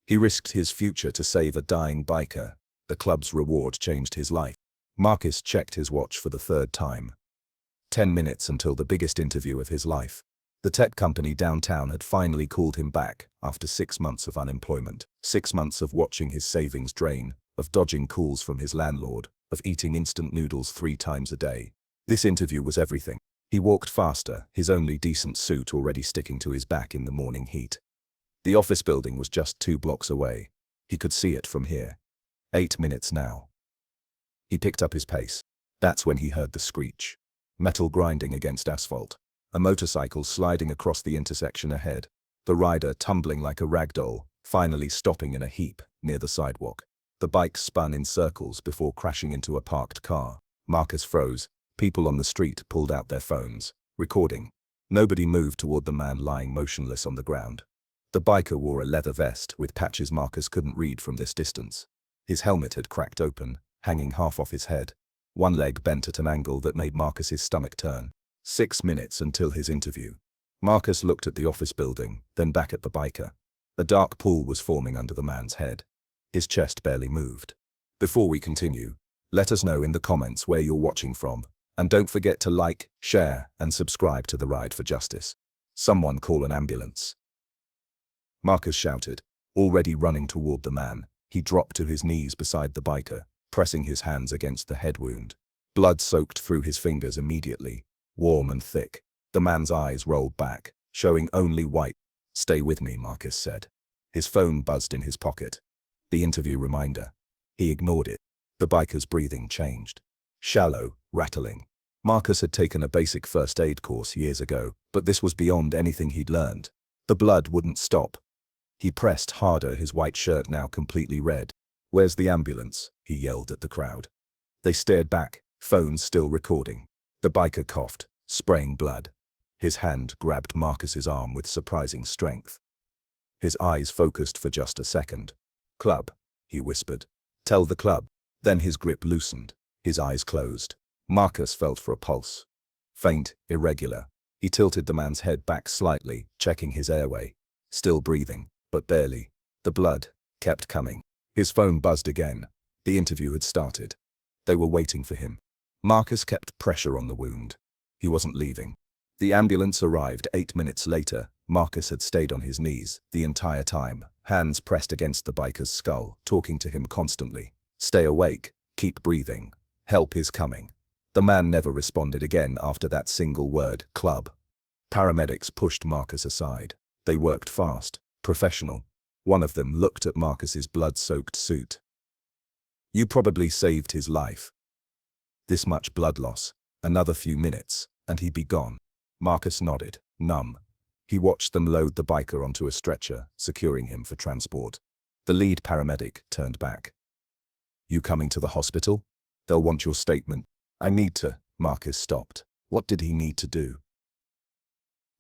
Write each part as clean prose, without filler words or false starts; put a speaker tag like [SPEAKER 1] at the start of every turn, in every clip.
[SPEAKER 1] He risked his future to save a dying biker. The club's reward changed his life. Marcus checked his watch for the third time. 10 minutes until the biggest interview of his life. The tech company downtown had finally called him back after 6 months of unemployment, 6 months of watching his savings drain, of dodging calls from his landlord, of eating instant noodles 3 times a day. This interview was everything. He walked faster, his only decent suit already sticking to his back in the morning heat. The office building was just 2 blocks away. He could see it from here. 8 minutes now. He picked up his pace. That's when he heard the screech. Metal grinding against asphalt. A motorcycle sliding across the intersection ahead. The rider tumbling like a rag doll, finally stopping in a heap near the sidewalk. The bike spun in circles before crashing into a parked car. Marcus froze. People on the street pulled out their phones, recording. Nobody moved toward the man lying motionless on the ground. The biker wore a leather vest with patches Marcus couldn't read from this distance. His helmet had cracked open, hanging half off his head. One leg bent at an angle that made Marcus's stomach turn. 6 minutes until his interview. Marcus looked at the office building, then back at the biker. A dark pool was forming under the man's head. His chest barely moved. Before we continue, let us know in the comments where you're watching from, and don't forget to like, share, and subscribe to The Ride for Justice. Someone call an ambulance. Marcus shouted, already running toward the man. He dropped to his knees beside the biker, pressing his hands against the head wound. Blood soaked through his fingers immediately, warm and thick. The man's eyes rolled back, showing only white. "Stay with me," Marcus said. His phone buzzed in his pocket. The interview reminder. He ignored it. The biker's breathing changed. Shallow, rattling. Marcus had taken a basic first aid course years ago, but this was beyond anything he'd learned. The blood wouldn't stop. He pressed harder, his white shirt now completely red. "Where's the ambulance?" he yelled at the crowd. They stared back, phones still recording. The biker coughed, spraying blood. His hand grabbed Marcus's arm with surprising strength. His eyes focused for just a second. "Club," he whispered. "Tell the club." Then his grip loosened. His eyes closed. Marcus felt for a pulse. Faint, irregular. He tilted the man's head back slightly, checking his airway. Still breathing, but barely. The blood kept coming. His phone buzzed again. The interview had started. They were waiting for him. Marcus kept pressure on the wound. He wasn't leaving. The ambulance arrived 8 minutes later. Marcus had stayed on his knees the entire time, hands pressed against the biker's skull, talking to him constantly. "Stay awake. Keep breathing. Help is coming." The man never responded again after that single word, club. Paramedics pushed Marcus aside. They worked fast, professional. One of them looked at Marcus's blood-soaked suit. "You probably saved his life." This much blood loss, another few minutes, and he'd be gone. Marcus nodded, numb. He watched them load the biker onto a stretcher, securing him for transport. The lead paramedic turned back. "You coming to the hospital? They'll want your statement." "I need to." Marcus stopped. What did he need to do?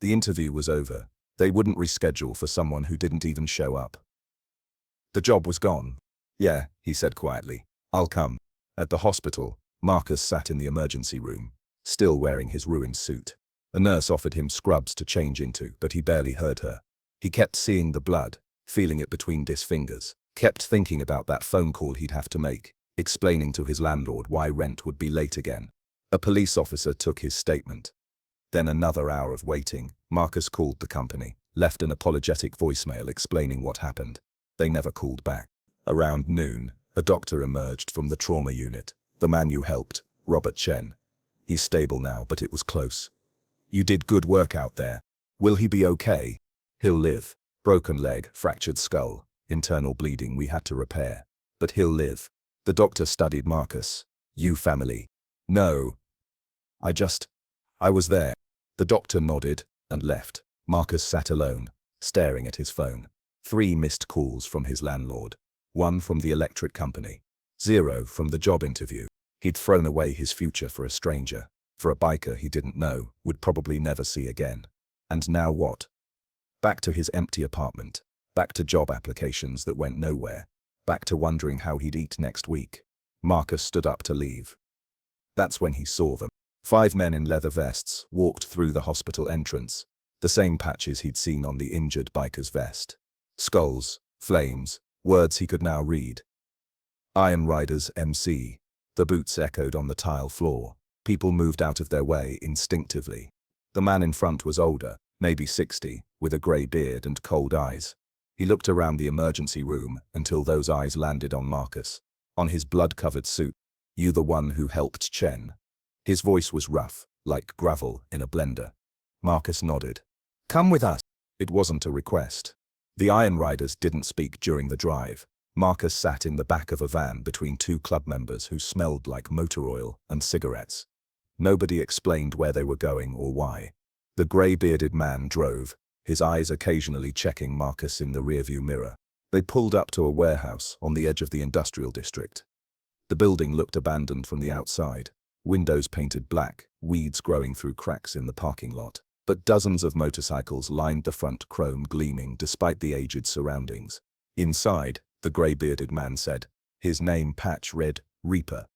[SPEAKER 1] The interview was over. They wouldn't reschedule for someone who didn't even show up. The job was gone. "Yeah," he said quietly. "I'll come." At the hospital, Marcus sat in the emergency room, still wearing his ruined suit. A nurse offered him scrubs to change into, but he barely heard her. He kept seeing the blood, feeling it between his fingers, kept thinking about that phone call he'd have to make, explaining to his landlord why rent would be late again. A police officer took his statement. Then another hour of waiting. Marcus called the company, left an apologetic voicemail explaining what happened. They never called back. Around noon, a doctor emerged from the trauma unit. "The man you helped, Robert Chen. He's stable now, but it was close. You did good work out there. Will he be okay?" "He'll live. Broken leg, fractured skull, internal bleeding we had to repair. But he'll live." The doctor studied Marcus. "You family?" "No. I was there." The doctor nodded and left. Marcus sat alone, staring at his phone. 3 missed calls from his landlord. 1 from the electric company. 0 from the job interview. He'd thrown away his future for a stranger, for a biker he didn't know, would probably never see again. And now what? Back to his empty apartment. Back to job applications that went nowhere. Back to wondering how he'd eat next week. Marcus stood up to leave. That's when he saw them. 5 men in leather vests walked through the hospital entrance. The same patches he'd seen on the injured biker's vest. Skulls, Flames, words he could now read. Iron Riders MC. The boots echoed on the tile floor. People moved out of their way instinctively. The man in front was older, maybe 60, with a grey beard and cold eyes. He looked around the emergency room until those eyes landed on Marcus. On his blood-covered suit. "You the one who helped Chen?" His voice was rough, like gravel in a blender. Marcus nodded. "Come with us." It wasn't a request. The Iron Riders didn't speak during the drive. Marcus sat in the back of a van between two club members who smelled like motor oil and cigarettes. Nobody explained where they were going or why. The grey-bearded man drove, his eyes occasionally checking Marcus in the rearview mirror. They pulled up to a warehouse on the edge of the industrial district. The building looked abandoned from the outside, windows painted black, weeds growing through cracks in the parking lot. But dozens of motorcycles lined the front, chrome gleaming despite the aged surroundings. Inside, the grey-bearded man said, his name patch read, Reaper.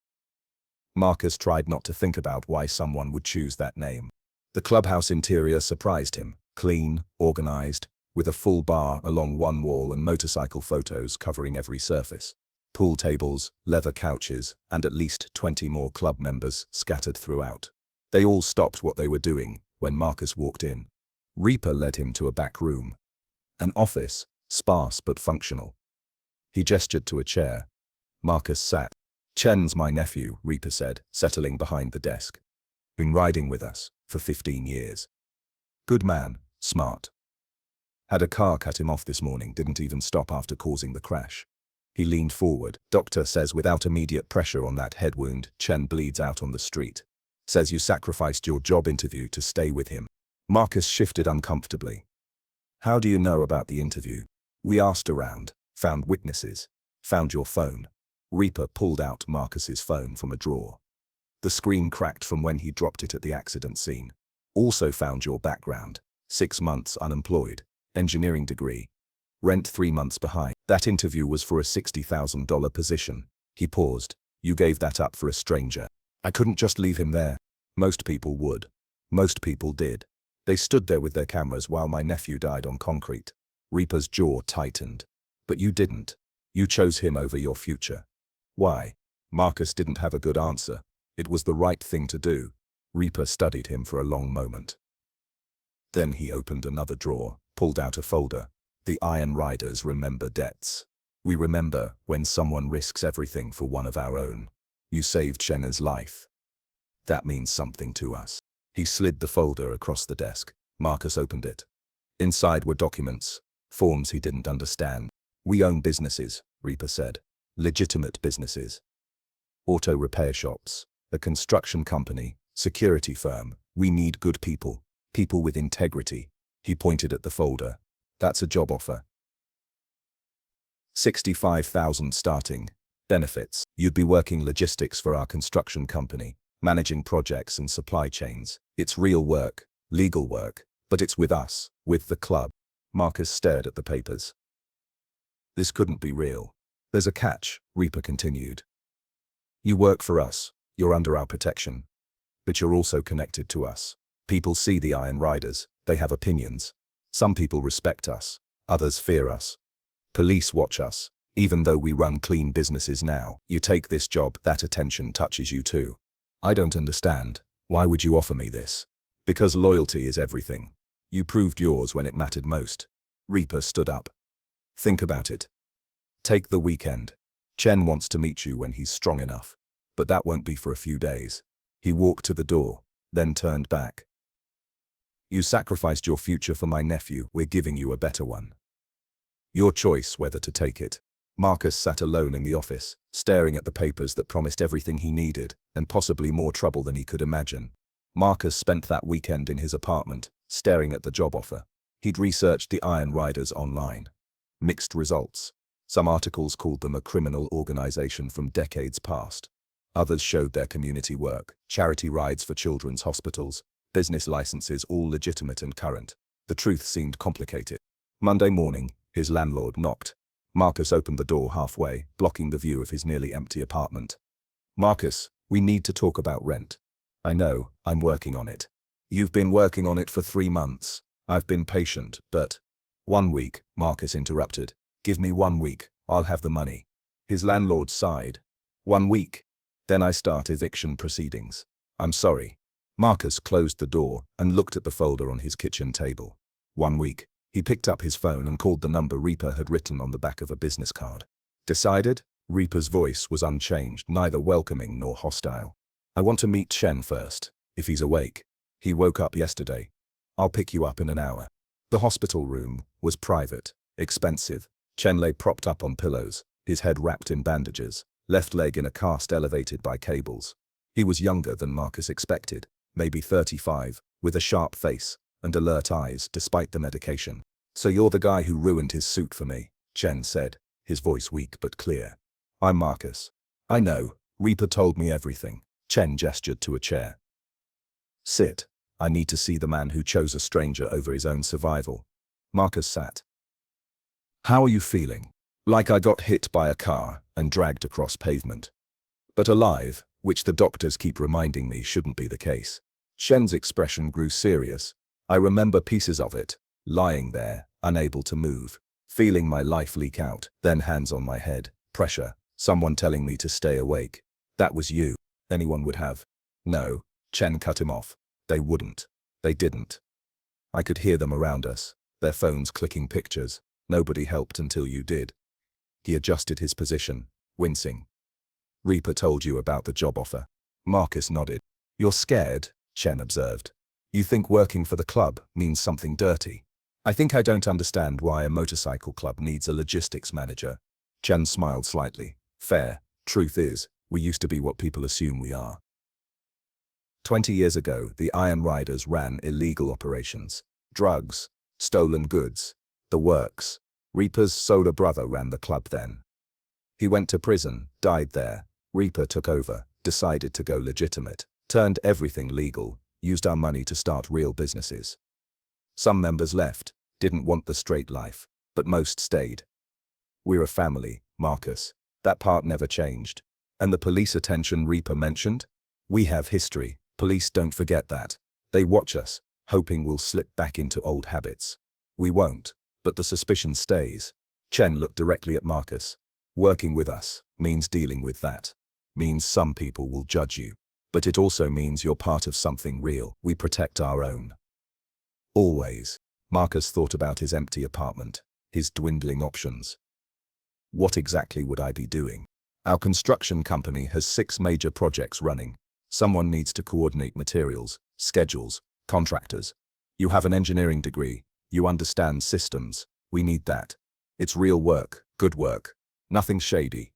[SPEAKER 1] Marcus tried not to think about why someone would choose that name. The clubhouse interior surprised him, clean, organized, with a full bar along one wall and motorcycle photos covering every surface. Pool tables, leather couches, and at least 20 more club members scattered throughout. They all stopped what they were doing when Marcus walked in. Reaper led him to a back room. An office, sparse but functional. He gestured to a chair. Marcus sat. "Chen's my nephew," Reaper said, settling behind the desk. "Been riding with us for 15 years. Good man, smart. Had a car cut him off this morning, didn't even stop after causing the crash." He leaned forward. "Doctor says without immediate pressure on that head wound, Chen bleeds out on the street. Says you sacrificed your job interview to stay with him." Marcus shifted uncomfortably. "How do you know about the interview?" "We asked around, found witnesses, found your phone." Reaper pulled out Marcus's phone from a drawer. The screen cracked from when he dropped it at the accident scene. "Also found your background. 6 months unemployed, engineering degree. Rent 3 months behind. That interview was for a $60,000 position." He paused. "You gave that up for a stranger." "I couldn't just leave him there." "Most people would. Most people did. They stood there with their cameras while my nephew died on concrete." Reaper's jaw tightened. "But you didn't. You chose him over your future. Why?" Marcus didn't have a good answer. It was the right thing to do. Reaper studied him for a long moment. Then he opened another drawer, pulled out a folder. "The Iron Riders remember debts. We remember when someone risks everything for one of our own. You saved Shenna's life. That means something to us." He slid the folder across the desk. Marcus opened it. Inside were documents, forms he didn't understand. "We own businesses," Reaper said. "Legitimate businesses. Auto repair shops, a construction company, security firm. We need good people. People with integrity." He pointed at the folder. "That's a job offer. 65,000 starting. Benefits. You'd be working logistics for our construction company, managing projects and supply chains. It's real work, legal work, but it's with us, with the club." Marcus stared at the papers. This couldn't be real. "There's a catch," Reaper continued. "You work for us, you're under our protection. But you're also connected to us. People see the Iron Riders, they have opinions. Some people respect us, others fear us. Police watch us. Even though we run clean businesses now, you take this job, that attention touches you too. I don't understand. Why would you offer me this?" "Because loyalty is everything. You proved yours when it mattered most." Reaper stood up. "Think about it. Take the weekend. Chen wants to meet you when he's strong enough. But that won't be for a few days." He walked to the door, then turned back. "You sacrificed your future for my nephew. We're giving you a better one. Your choice whether to take it." Marcus sat alone in the office, staring at the papers that promised everything he needed, and possibly more trouble than he could imagine. Marcus spent that weekend in his apartment, staring at the job offer. He'd researched the Iron Riders online. Mixed results. Some articles called them a criminal organization from decades past. Others showed their community work, charity rides for children's hospitals, business licenses, all legitimate and current. The truth seemed complicated. Monday morning, his landlord knocked. Marcus opened the door halfway, blocking the view of his nearly empty apartment. "Marcus, we need to talk about rent." "I know, I'm working on it." "You've been working on it for 3 months. I've been patient, but—" "1 week," Marcus interrupted. Give me 1 week, I'll have the money. His landlord sighed. 1 week? Then I start eviction proceedings. I'm sorry. Marcus closed the door and looked at the folder on his kitchen table. 1 week. He picked up his phone and called the number Reaper had written on the back of a business card. Decided? Reaper's voice was unchanged, neither welcoming nor hostile. I want to meet Chen first, if he's awake. He woke up yesterday. I'll pick you up in an hour. The hospital room was private, expensive. Chen lay propped up on pillows, his head wrapped in bandages, left leg in a cast elevated by cables. He was younger than Marcus expected, maybe 35, with a sharp face and alert eyes despite the medication. So you're the guy who ruined his suit for me, Chen said, his voice weak but clear. I'm Marcus. I know, Reaper told me everything. Chen gestured to a chair. Sit. I need to see the man who chose a stranger over his own survival. Marcus sat. How are you feeling? Like I got hit by a car and dragged across pavement. But alive, which the doctors keep reminding me shouldn't be the case. Chen's expression grew serious. I remember pieces of it, lying there, unable to move, feeling my life leak out, then hands on my head, pressure, someone telling me to stay awake. That was you. Anyone would have. No, Chen cut him off. They wouldn't. They didn't. I could hear them around us, their phones clicking pictures. Nobody helped until you did. He adjusted his position, wincing. Reaper told you about the job offer. Marcus nodded. You're scared, Chen observed. You think working for the club means something dirty. I think I don't understand why a motorcycle club needs a logistics manager. Chen smiled slightly. Fair. Truth is, we used to be what people assume we are. 20 years ago, the Iron Riders ran illegal operations. Drugs, stolen goods, the works. Reaper's soda brother ran the club then. He went to prison, died there. Reaper took over, decided to go legitimate, turned everything legal, used our money to start real businesses. Some members left, didn't want the straight life, but most stayed. We're a family, Marcus. That part never changed. And the police attention Reaper mentioned? We have history. Police don't forget that. They watch us, hoping we'll slip back into old habits. We won't, but the suspicion stays. Chen looked directly at Marcus. Working with us means dealing with that. Means some people will judge you. But it also means you're part of something real. We protect our own. Always. Marcus thought about his empty apartment, his dwindling options. What exactly would I be doing? Our construction company has 6 major projects running. Someone needs to coordinate materials, schedules, contractors. You have an engineering degree. You understand systems. We need that. It's real work, good work. Nothing shady.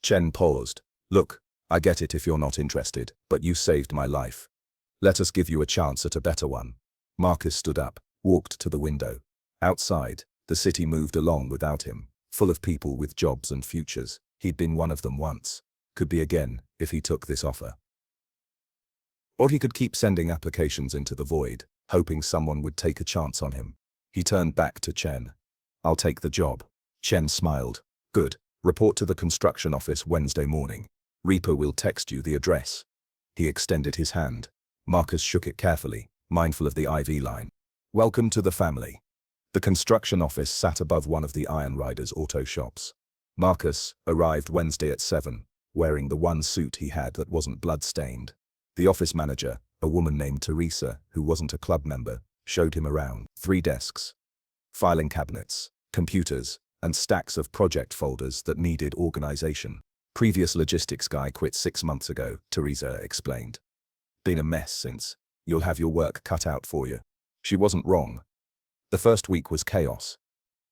[SPEAKER 1] Chen paused. Look, I get it if you're not interested, but you saved my life. Let us give you a chance at a better one. Marcus stood up, walked to the window. Outside, the city moved along without him, full of people with jobs and futures. He'd been one of them once. Could be again, if he took this offer. Or he could keep sending applications into the void, hoping someone would take a chance on him. He turned back to Chen. I'll take the job. Chen smiled. Good. Report to the construction office Wednesday morning. Reaper will text you the address. He extended his hand. Marcus shook it carefully, mindful of the IV line. Welcome to the family. The construction office sat above one of the Iron Riders' auto shops. Marcus arrived Wednesday at 7, wearing the one suit he had that wasn't blood-stained. The office manager, a woman named Teresa, who wasn't a club member, showed him around. 3 desks, filing cabinets, computers, and stacks of project folders that needed organization. Previous logistics guy quit 6 months ago, Teresa explained. Been a mess since. You'll have your work cut out for you. She wasn't wrong. The first week was chaos.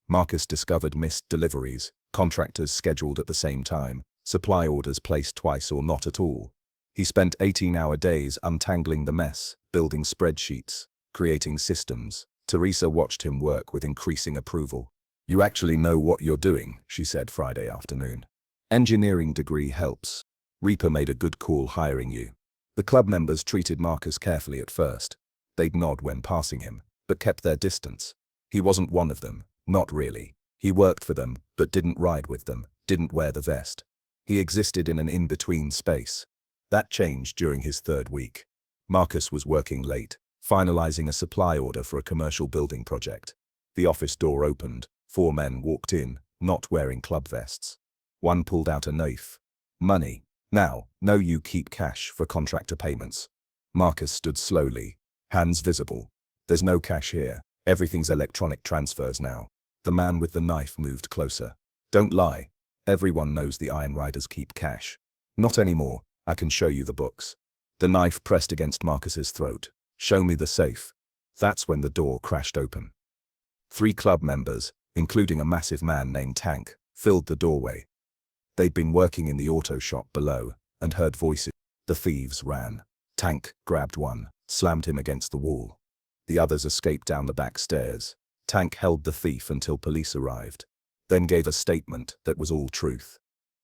[SPEAKER 1] Marcus discovered missed deliveries, contractors scheduled at the same time, supply orders placed twice or not at all. He spent 18-hour days untangling the mess, building spreadsheets, creating systems. Teresa watched him work with increasing approval. You actually know what you're doing, she said Friday afternoon. Engineering degree helps. Reaper made a good call hiring you. The club members treated Marcus carefully at first. They'd nod when passing him, but kept their distance. He wasn't one of them, not really. He worked for them, but didn't ride with them, didn't wear the vest. He existed in an in-between space. That changed during his 3rd week. Marcus was working late, finalizing a supply order for a commercial building project. The office door opened. 4 men walked in, not wearing club vests. One pulled out a knife. Money. Now, no, you keep cash for contractor payments. Marcus stood slowly, hands visible. There's no cash here. Everything's electronic transfers now. The man with the knife moved closer. Don't lie. Everyone knows the Iron Riders keep cash. Not anymore. I can show you the books. The knife pressed against Marcus's throat. Show me the safe. That's when the door crashed open. 3 club members, including a massive man named Tank, filled the doorway. They'd been working in the auto shop below and heard voices. The thieves ran. Tank grabbed one, slammed him against the wall. The others escaped down the back stairs. Tank held the thief until police arrived, then gave a statement that was all truth.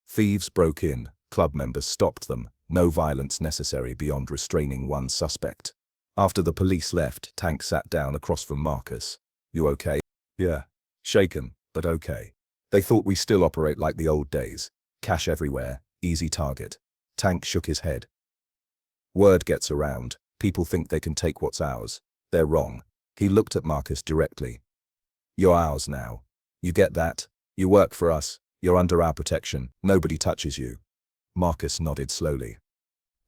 [SPEAKER 1] Thieves broke in, club members stopped them, no violence necessary beyond restraining one suspect. After the police left, Tank sat down across from Marcus. You okay? Yeah. Shaken, but okay. They thought we still operate like the old days. Cash everywhere, easy target. Tank shook his head. Word gets around. People think they can take what's ours. They're wrong. He looked at Marcus directly. You're ours now. You get that? You work for us. You're under our protection. Nobody touches you. Marcus nodded slowly.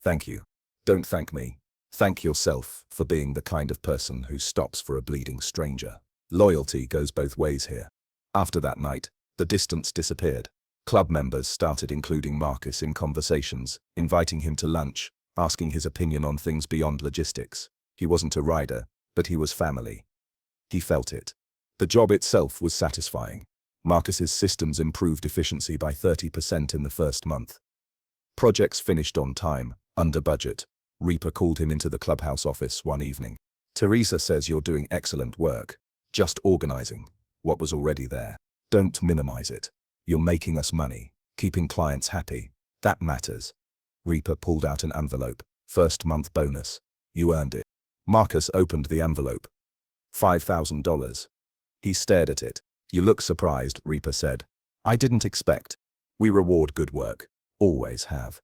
[SPEAKER 1] Thank you. Don't thank me. Thank yourself for being the kind of person who stops for a bleeding stranger. Loyalty goes both ways here. After that night, the distance disappeared. Club members started including Marcus in conversations, inviting him to lunch, asking his opinion on things beyond logistics. He wasn't a rider, but he was family. He felt it. The job itself was satisfying. Marcus's systems improved efficiency by 30% in the first month. Projects finished on time, under budget. Reaper called him into the clubhouse office one evening. Teresa says you're doing excellent work. Just organizing what was already there. Don't minimize it. You're making us money, keeping clients happy. That matters. Reaper pulled out an envelope. First month bonus. You earned it. Marcus opened the envelope. $5,000. He stared at it. You look surprised, Reaper said. I didn't expect. We reward good work. Always have.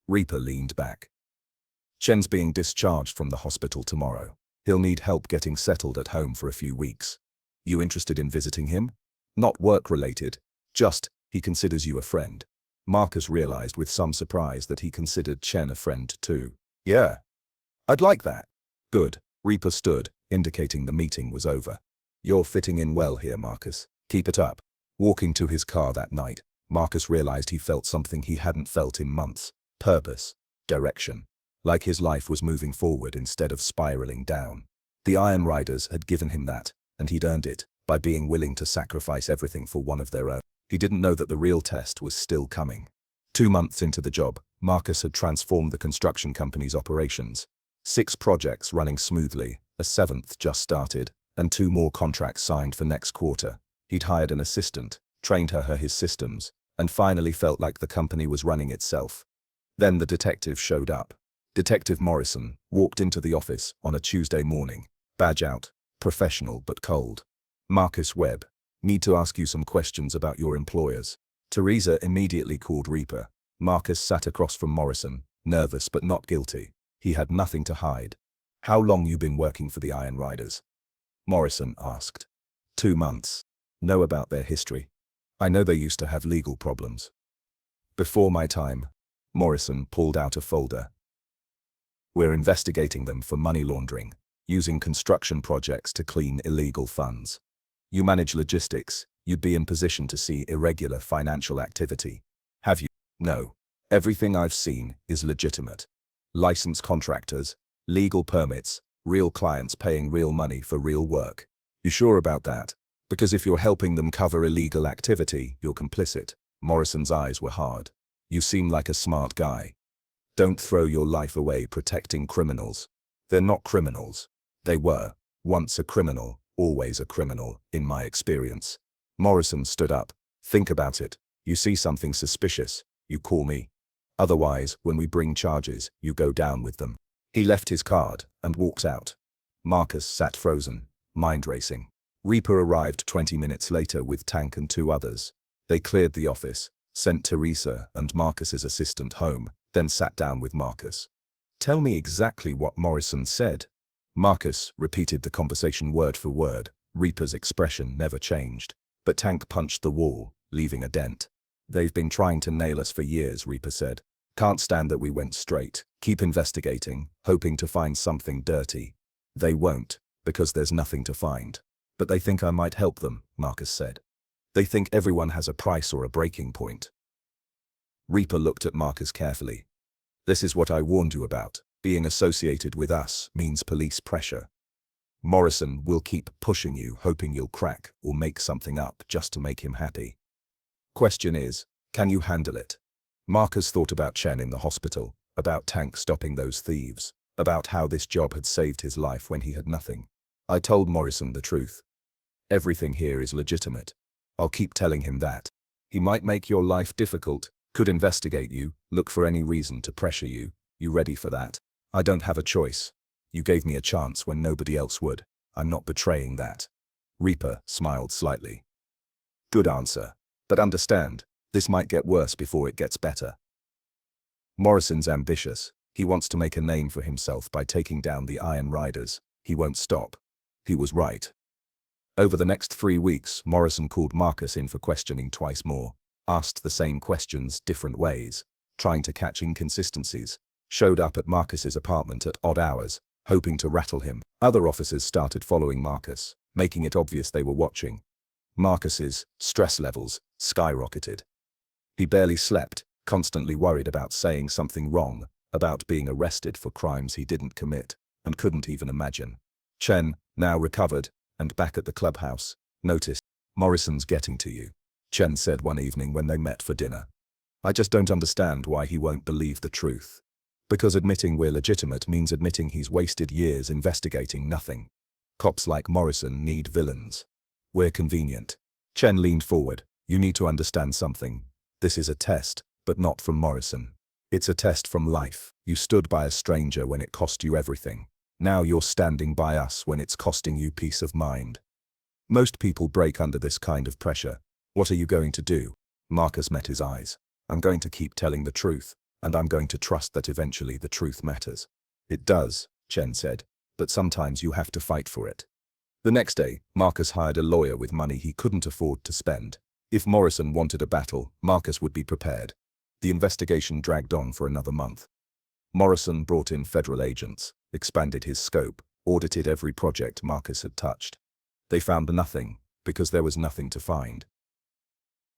[SPEAKER 1] Reaper leaned back. Chen's being discharged from the hospital tomorrow. He'll need help getting settled at home for a few weeks. You interested in visiting him? Not work-related. Just, he considers you a friend. Marcus realized with some surprise that he considered Chen a friend too. Yeah. I'd like that. Good. Reaper stood, indicating the meeting was over. You're fitting in well here, Marcus. Keep it up. Walking to his car that night, Marcus realized he felt something he hadn't felt in months. Purpose. Direction. Like his life was moving forward instead of spiraling down. The Iron Riders had given him that, and he'd earned it by being willing to sacrifice everything for one of their own. He didn't know that the real test was still coming. 2 months into the job, Marcus had transformed the construction company's operations. 6 projects running smoothly, a 7th just started, and 2 more contracts signed for next quarter. He'd hired an assistant, trained her his systems, and finally felt like the company was running itself. Then the detective showed up. Detective Morrison walked into the office on a Tuesday morning, badge out, professional but cold. Marcus Webb, need to ask you some questions about your employers. Teresa immediately called Reaper. Marcus sat across from Morrison, nervous but not guilty. He had nothing to hide. How long you been working for the Iron Riders? Morrison asked. 2 months. Know about their history. I know they used to have legal problems. Before my time. Morrison pulled out a folder. We're investigating them for money laundering, using construction projects to clean illegal funds. You manage logistics, you'd be in position to see irregular financial activity. Have you? No. Everything I've seen is legitimate. Licensed contractors, legal permits, real clients paying real money for real work. You sure about that? Because if you're helping them cover illegal activity, you're complicit. Morrison's eyes were hard. You seem like a smart guy. Don't throw your life away protecting criminals. They're not criminals. They were. Once a criminal, always a criminal, in my experience. Morrison stood up. Think about it. You see something suspicious, you call me. Otherwise, when we bring charges, you go down with them. He left his card and walked out. Marcus sat frozen, mind racing. Reaper arrived 20 minutes later with Tank and 2 others. They cleared the office, sent Teresa and Marcus's assistant home, then sat down with Marcus. Tell me exactly what Morrison said. Marcus repeated the conversation word for word. Reaper's expression never changed. But Tank punched the wall. leaving a dent. They've been trying to nail us for years, Reaper said. Can't stand that we went straight. Keep investigating, hoping to find something dirty. They won't, because there's nothing to find. But they think I might help them, Marcus said. They think everyone has a price or a breaking point. Reaper looked at Marcus carefully. This is what I warned you about. Being associated with us means police pressure. Morrison will keep pushing you, hoping you'll crack or make something up just to make him happy. Question is, can you handle it? Marcus thought about Chen in the hospital, about Tank stopping those thieves, about how this job had saved his life when he had nothing. I told Morrison the truth. Everything here is legitimate. I'll keep telling him that. He might make your life difficult, could investigate you, look for any reason to pressure you. You ready for that? I don't have a choice. You gave me a chance when nobody else would. I'm not betraying that. Reaper smiled slightly. Good answer. But understand, this might get worse before it gets better. Morrison's ambitious. He wants to make a name for himself by taking down the Iron Riders. He won't stop. He was right. Over the next 3 weeks, Morrison called Marcus in for questioning twice more, asked the same questions different ways, trying to catch inconsistencies, showed up at Marcus's apartment at odd hours, hoping to rattle him. Other officers started following Marcus, making it obvious they were watching. Marcus's stress levels skyrocketed. He barely slept, constantly worried about saying something wrong, about being arrested for crimes he didn't commit, and couldn't even imagine. Chen, now recovered, and back at the clubhouse, noticed, Morrison's getting to you, Chen said one evening when they met for dinner. I just don't understand why he won't believe the truth. Because admitting we're legitimate means admitting he's wasted years investigating nothing. Cops like Morrison need villains. We're convenient. Chen leaned forward. You need to understand something. This is a test, but not from Morrison. It's a test from life. You stood by a stranger when it cost you everything. Now you're standing by us when it's costing you peace of mind. Most people break under this kind of pressure. What are you going to do? Marcus met his eyes. I'm going to keep telling the truth, and I'm going to trust that eventually the truth matters. It does, Chen said, but sometimes you have to fight for it. The next day, Marcus hired a lawyer with money he couldn't afford to spend. If Morrison wanted a battle, Marcus would be prepared. The investigation dragged on for another month. Morrison brought in federal agents, expanded his scope, audited every project Marcus had touched. They found nothing, because there was nothing to find.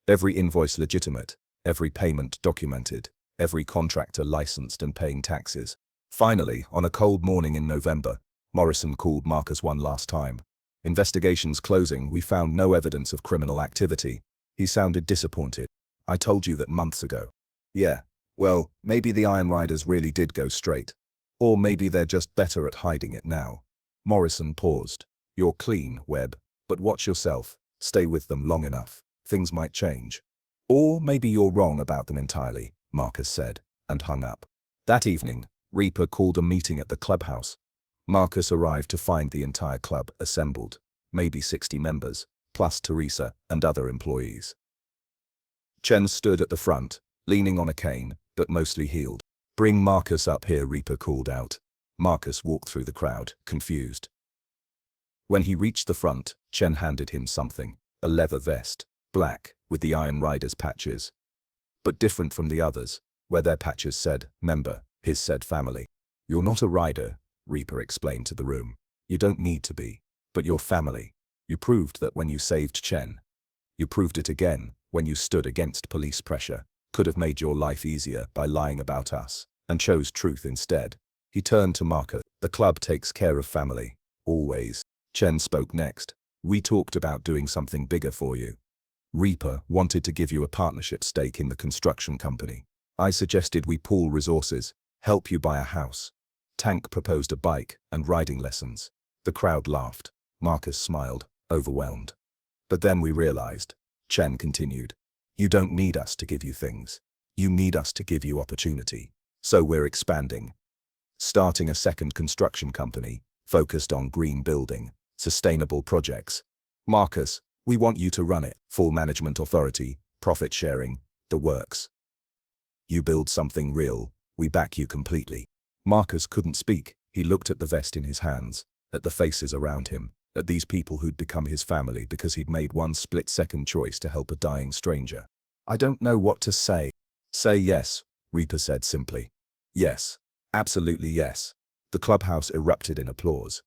[SPEAKER 1] Every invoice legitimate, every payment documented, every contractor licensed and paying taxes. Finally, on a cold morning in November, Morrison called Marcus one last time. Investigations closing, we found no evidence of criminal activity. He sounded disappointed. I told you that months ago. Yeah, well, maybe the Iron Riders really did go straight. Or maybe they're just better at hiding it now. Morrison paused. You're clean, Webb, but watch yourself. Stay with them long enough. Things might change. Or maybe you're wrong about them entirely, Marcus said, and hung up. That evening, Reaper called a meeting at the clubhouse. Marcus arrived to find the entire club assembled, maybe 60 members, plus Teresa and other employees. Chen stood at the front, leaning on a cane, but mostly healed. Bring Marcus up here, Reaper called out. Marcus walked through the crowd, confused. When he reached the front, Chen handed him something, a leather vest, black, with the Iron Riders patches. But different from the others, where their patches said, member, his said family. You're not a rider, Reaper explained to the room. You don't need to be, but you're family. You proved that when you saved Chen. You proved it again, when you stood against police pressure, could have made your life easier by lying about us, and chose truth instead. He turned to Marcus. The club takes care of family, always. Chen spoke next. We talked about doing something bigger for you. Reaper wanted to give you a partnership stake in the construction company. I suggested we pool resources, help you buy a house. Tank proposed a bike and riding lessons. The crowd laughed. Marcus smiled, overwhelmed. But then we realized, Chen continued, you don't need us to give you things. You need us to give you opportunity. So we're expanding. Starting a second construction company, focused on green building, sustainable projects. Marcus, we want you to run it. Full management authority, profit sharing, the works. You build something real, we back you completely. Marcus couldn't speak. He looked at the vest in his hands, at the faces around him, at these people who'd become his family because he'd made one split-second choice to help a dying stranger. I don't know what to say. Say yes, Reaper said simply. Yes. Absolutely yes. The clubhouse erupted in applause.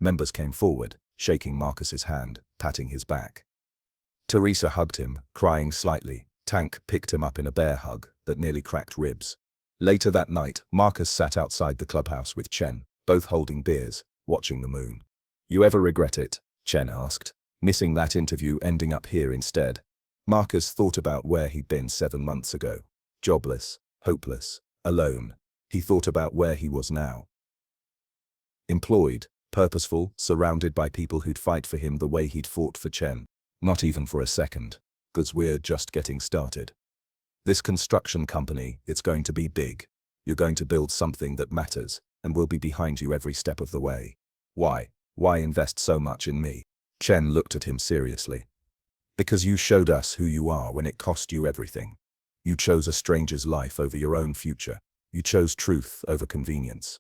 [SPEAKER 1] Members came forward, shaking Marcus's hand, patting his back. Teresa hugged him, crying slightly. Tank picked him up in a bear hug that nearly cracked ribs. Later that night, Marcus sat outside the clubhouse with Chen, both holding beers, watching the moon. You ever regret it? Chen asked. Missing that interview, ending up here instead. Marcus thought about where he'd been 7 months ago. Jobless, hopeless, alone. He thought about where he was now. Employed, purposeful, surrounded by people who'd fight for him the way he'd fought for Chen. Not even for a second. 'Cause we're just getting started. This construction company, it's going to be big. You're going to build something that matters, and we'll be behind you every step of the way. Why? Why invest so much in me? Chen looked at him seriously. Because you showed us who you are when it cost you everything. You chose a stranger's life over your own future. You chose truth over convenience.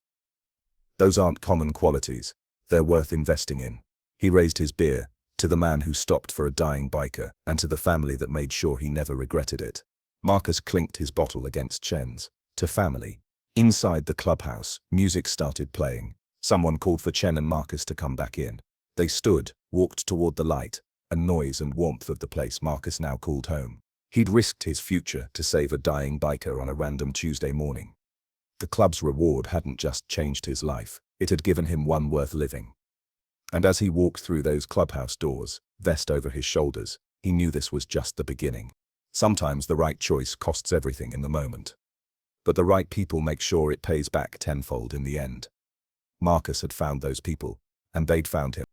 [SPEAKER 1] Those aren't common qualities. They're worth investing in. He raised his beer, to the man who stopped for a dying biker, and to the family that made sure he never regretted it. Marcus clinked his bottle against Chen's. To family. Inside the clubhouse, music started playing. Someone called for Chen and Marcus to come back in. They stood, walked toward the light, and noise and warmth of the place Marcus now called home. He'd risked his future to save a dying biker on a random Tuesday morning. The club's reward hadn't just changed his life, it had given him one worth living. And as he walked through those clubhouse doors, vest over his shoulders, he knew this was just the beginning. Sometimes the right choice costs everything in the moment. But the right people make sure it pays back tenfold in the end. Marcus had found those people, and they'd found him.